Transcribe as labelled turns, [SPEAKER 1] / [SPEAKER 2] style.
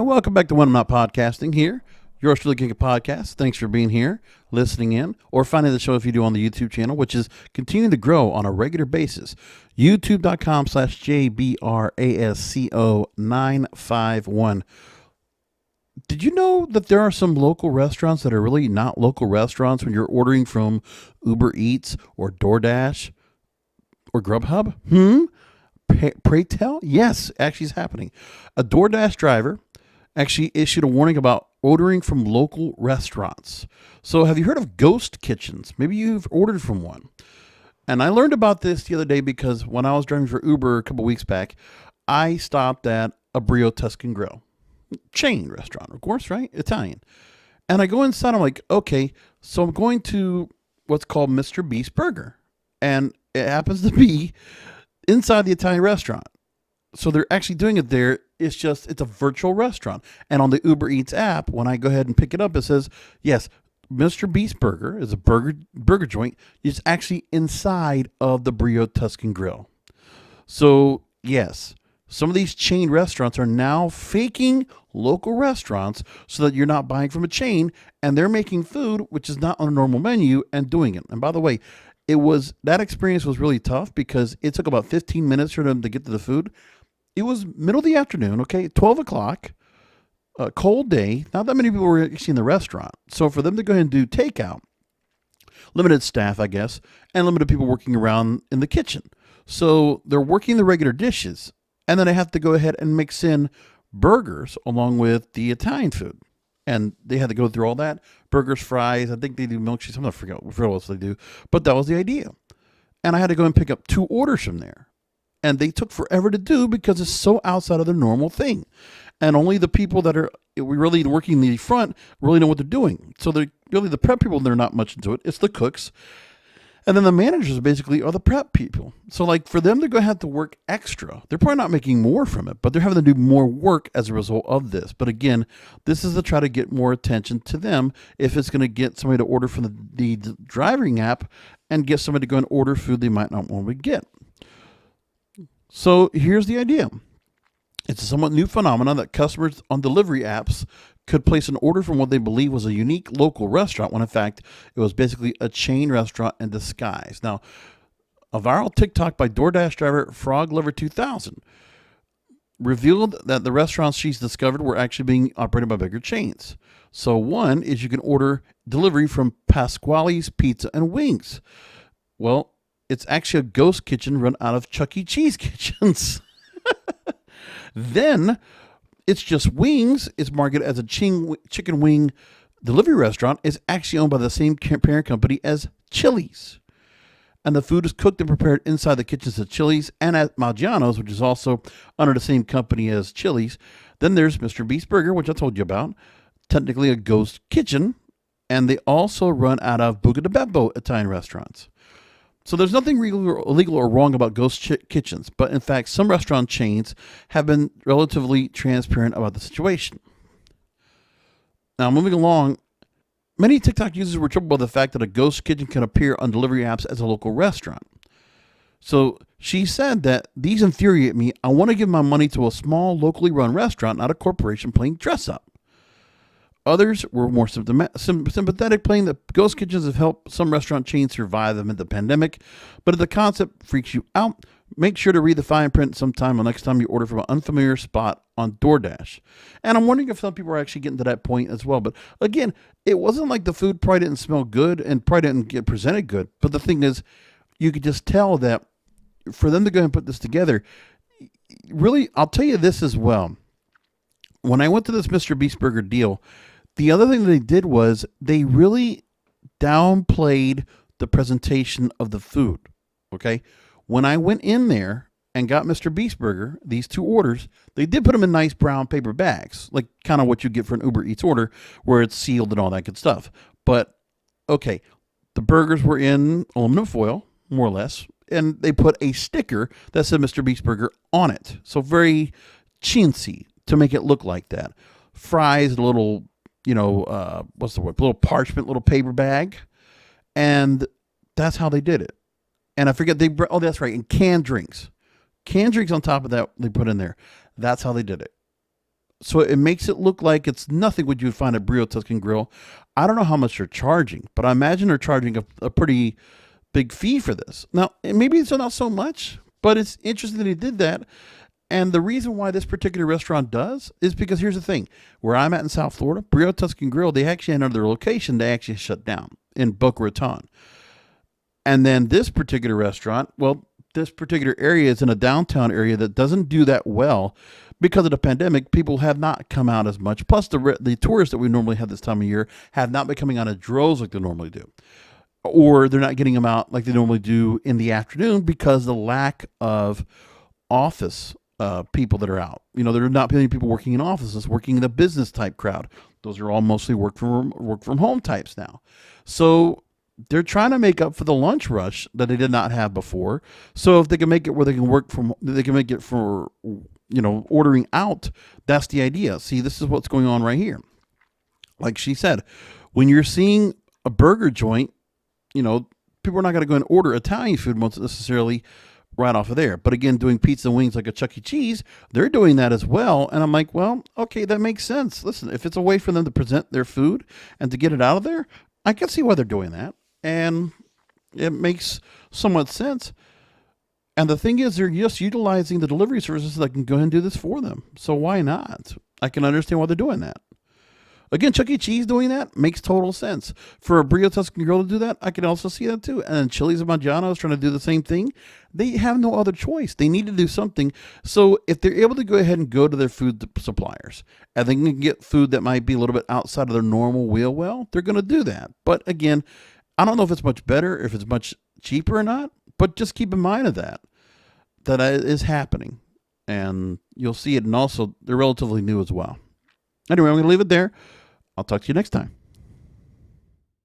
[SPEAKER 1] And welcome back to When I'm Not Podcasting here. Yours truly, King of Podcasts. Thanks for being here, listening in, or finding the show if you do on the YouTube channel, which is continuing to grow on a regular basis. YouTube.com/JBRASCO951. Did you know that there are some local restaurants that are really not local restaurants when you're ordering from Uber Eats or DoorDash or Grubhub? Pray tell? Yes, actually it's happening. A DoorDash driver actually issued a warning about ordering from local restaurants. So have you heard of ghost kitchens? Maybe you've ordered from one. And I learned about this the other day because when I was driving for Uber a couple weeks back, I stopped at a Brio Tuscan Grill. Chain restaurant, of course, right? Italian. And I go inside, I'm like, okay, so I'm going to what's called Mr. Beast Burger. And it happens to be inside the Italian restaurant. So they're actually doing it there. It's a virtual restaurant. And on the Uber Eats app, when I go ahead and pick it up, it says, yes, Mr. Beast Burger is a burger joint. It's actually inside of the Brio Tuscan Grill. So, yes, some of these chain restaurants are now faking local restaurants so that you're not buying from a chain and they're making food, which is not on a normal menu, and doing it. And by the way, that experience was really tough because it took about 15 minutes for them to get to the food. It was middle of the afternoon, okay, 12 o'clock, a cold day. Not that many people were actually in the restaurant. So for them to go ahead and do takeout, limited staff, I guess, and limited people working around in the kitchen. So they're working the regular dishes, and then they have to go ahead and mix in burgers along with the Italian food. And they had to go through all that. Burgers, fries, I think they do milkshakes. I forgot what else they do. But that was the idea. And I had to go and pick up 2 orders from there. And they took forever to do because it's so outside of their normal thing. And only the people that are really working the front really know what they're doing. So they're really the prep people, they're not much into it. It's the cooks. And then the managers basically are the prep people. So like for them, they're going to have to work extra. They're probably not making more from it, but they're having to do more work as a result of this. But again, this is to try to get more attention to them if it's going to get somebody to order from the driving app and get somebody to go and order food they might not want to get. So here's the idea. It's a somewhat new phenomenon that customers on delivery apps could place an order from what they believe was a unique local restaurant when in fact it was basically a chain restaurant in disguise. Now, a viral TikTok by DoorDash driver FrogLover2000 revealed that the restaurants she's discovered were actually being operated by bigger chains. So one is you can order delivery from Pasquale's Pizza and Wings. Well, it's actually a ghost kitchen run out of Chuck E. Cheese kitchens. Then it's just wings. It's marketed as a chicken wing delivery restaurant. It's actually owned by the same parent company as Chili's. And the food is cooked and prepared inside the kitchens of Chili's and at Maggiano's, which is also under the same company as Chili's. Then there's Mr. Beast Burger, which I told you about, technically a ghost kitchen. And they also run out of Buca di Beppo Italian restaurants. So there's nothing illegal or wrong about ghost kitchens, but in fact, some restaurant chains have been relatively transparent about the situation. Now, moving along, many TikTok users were troubled by the fact that a ghost kitchen can appear on delivery apps as a local restaurant. So she said that these infuriate me. I want to give my money to a small, locally run restaurant, not a corporation playing dress up. Others were more sympathetic, playing that ghost kitchens have helped some restaurant chains survive amid the pandemic. But if the concept freaks you out, make sure to read the fine print sometime the next time you order from an unfamiliar spot on DoorDash. And I'm wondering if some people are actually getting to that point as well. But again, it wasn't like the food probably didn't smell good and probably didn't get presented good. But the thing is, you could just tell that for them to go and put this together, really, I'll tell you this as well. When I went to this Mr. Beast Burger deal, the other thing they did was they really downplayed the presentation of the food, okay? When I went in there and got Mr. Beast Burger, these 2 orders, they did put them in nice brown paper bags, like kind of what you get for an Uber Eats order where it's sealed and all that good stuff. But, okay, the burgers were in aluminum foil, more or less, and they put a sticker that said Mr. Beast Burger on it. So very chintzy to make it look like that. Fries, a little, what's the word? Little parchment, little paper bag. And that's how they did it. And I forget, that's right, and canned drinks. Canned drinks on top of that, they put in there. That's how they did it. So it makes it look like it's nothing what you'd find at Brio Tuscan Grill. I don't know how much they're charging, but I imagine they're charging a pretty big fee for this. Now, maybe it's not so much, but it's interesting that he did that. And the reason why this particular restaurant does is because here's the thing: where I'm at in South Florida, Brio Tuscan Grill, they actually had another location they actually shut down in Boca Raton. And then this particular restaurant, well, this particular area is in a downtown area that doesn't do that well because of the pandemic. People have not come out as much. Plus, the tourists that we normally have this time of year have not been coming out in droves like they normally do, or they're not getting them out like they normally do in the afternoon because the lack of office people that are out. You know, there are not many people working in offices, working in the business type crowd. Those are all mostly work from home types now. So they're trying to make up for the lunch rush that they did not have before. So if they can make it where they can make it for, ordering out. That's the idea. See, this is what's going on right here. Like she said, when you're seeing a burger joint, people are not going to go and order Italian food most necessarily right off of there. But again, doing pizza and wings like a Chuck E. Cheese, they're doing that as well. And I'm like, well, okay, that makes sense. Listen, if it's a way for them to present their food and to get it out of there, I can see why they're doing that. And it makes somewhat sense. And the thing is, they're just utilizing the delivery services that can go ahead and do this for them. So why not? I can understand why they're doing that. Again, Chuck E. Cheese doing that makes total sense. For a Brio Tuscan Grill to do that, I can also see that too. And then Chili's and Maggiano's trying to do the same thing. They have no other choice. They need to do something. So if they're able to go ahead and go to their food suppliers and they can get food that might be a little bit outside of their normal wheel well, they're going to do that. But again, I don't know if it's much better, if it's much cheaper or not, but just keep in mind of that is happening. And you'll see it. And also, they're relatively new as well. Anyway, I'm going to leave it there. I'll talk to you next time.